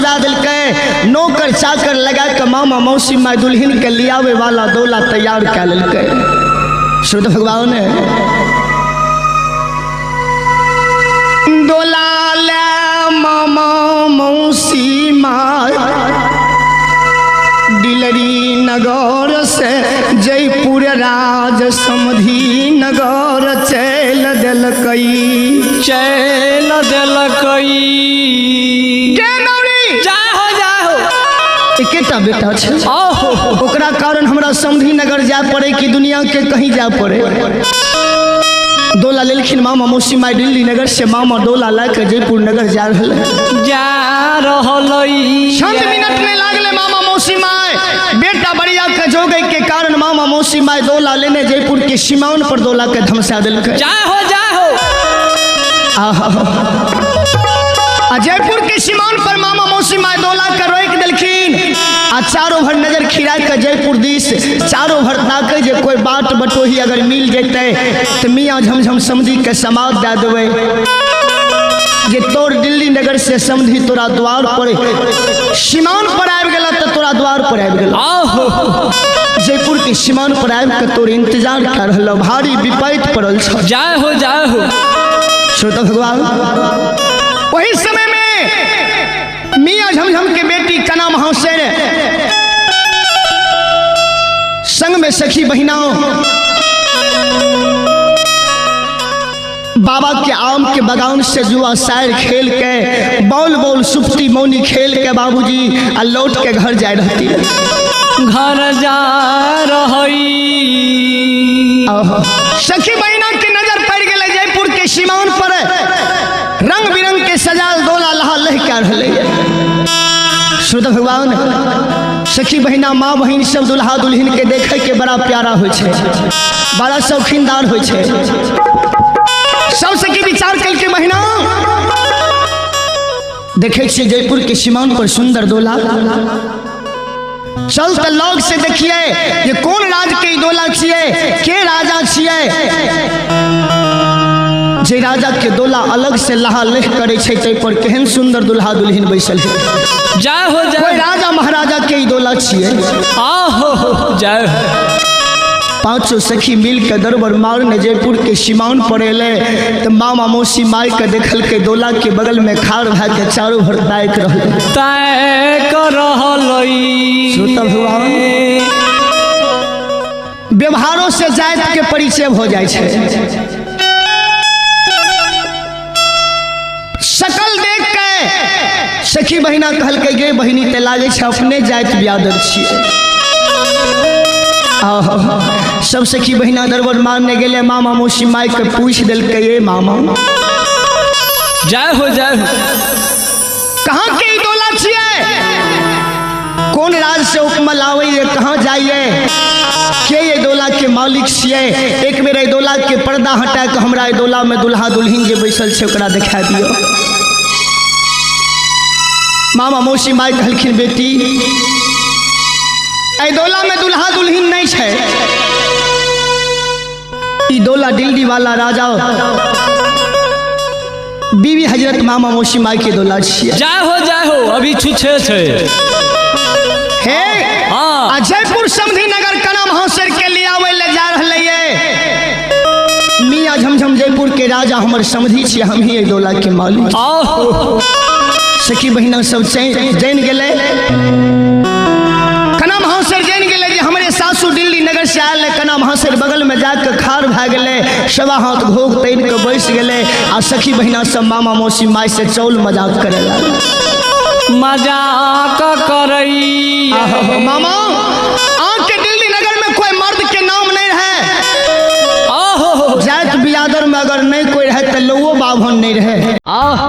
धमसा दिल के नौकर चाकर लगा के मामा मौसी माई दुल्हन के लियावे वाला डोला तैयार कर लिलके। शुद्ध भगवान डोला ले मामा मौसी माई डिलरी नगर से जयपुर राज समधी नगर चल दिलकई एकेटा बेटा छे ओकरा कारण हमरा समधी नगर जाय पड़े कि दुनिया के कहीं जाय पड़े। डोला लेलखिन मामा मौसी माई दिल्ली नगर से मामा डोला लाके जयपुर नगर जा रहल 6 मिनट में लागले मामा मौसी माई बेटा बढ़िया के जोगे के कारण मामा मौसी माई डोला लेने जयपुर के सीमाओं पर डोला के धमसा दिलके। जयपुर के सीमाओं पर मामा मौसी माई डोला के रोक दिलखिन आ चारों भर नजर खिरा के जयपुर दिस चारों भर ताके जे कोई बाट बटोही अगर मिल जैते तो मियाँ झमझम समधी के समाद दे देवे जे तोर दिल्ली नगर से समधी तोरा द्वार पर सीमान पर आबि गेला तो तोरा द्वार पर आबि गेला जयपुर के सीमान पर आबि के तोर इंतजार कर रहल भारी विपैत पड़ल छ। जय हो श्रोता भगवान वही समय में मियाँ झमझम के बेटी कना महाशय संग में सखी बहिनाओं बाबा के आम के बगान से जुआ शायर खेल के बौल बौल सुप्ती मौनी खेल के बाबूजी आ लौट के घर जाए रहती घर जा रही सखी बहिना के नजर पड़ गए जयपुर के सीमाओं पर रंग बिरंग के सजाल डोला लहा लह कर रहे। शुद्ध भगवान सखी बहिना माँ बहिन सब दुल्हा दुल्हन के देखे के बड़ा प्यारा हो बड़ा शौकीनदार हो सब सखी विचार करके बहिना देखे जयपुर के सीमाओं पर सुंदर डोला चल तो लोग से देखिए ये कौन राज के डोला छिए के राजा छिए जे राजा के डोला अलग से लहा लेह करे छे पर केहन सुंदर दुल्हा दुल्हन बैसल है। जय हो कोई राजा महाराजा के डोला छिए जय पांचों सखी मिल के दरबार मारने जयपुर के सीमाओं पर एले तो मामा मौसी माई के देखल के डोला के बगल में खाड़ भा के चारों भर ताक भगवान व्यवहारों से जात के परिचय हो जाए छे। शकल देख के सखी बहिना कहल के गे बहिनी ते लागे छे अपने जात ब्यादर छिए। सब सखी बहिना दरबार मारने गेले मामा मौसी माई के पूछ दिल के ये मामा जय हो कहाँ के डोला छिए कौन राज से उपमल आवे कहाँ जाइए के ये डोला के मालिक छिए एक बेर डोला के पर्दा हटा के हमरा डोला में दुल्हा दुल्हन जे बैसल छे ओकरा दिखा दियो। मामा मौसी माई कहलखिन बेटी ऐ डोला में दुल्हा दुल्हन नहीं है ई डोला दिल्ली वाला राजा बीवी हजरत मामा मौसी माई के डोला छिए। जय हो अभी छुछे छे हे जयपुर समधी नगर कना महाशय के लिए आवे ले जा रहले मियाँ झमझम जयपुर के राजा हमर समधी छिए हम ही डोला के मालिक। सखी बहिना सब जान गेले कना महाशय जान गेले जे हमरे सासू दिल्ली नगर से आयल कना महाशय बगल में जाकर खाड़ भा गेले सवा हाथ घोग तैन के बैस गेले आ सखी बहिना सब मामा मौसी माई से चौल मजाक करे लागल। मजाक करई मामा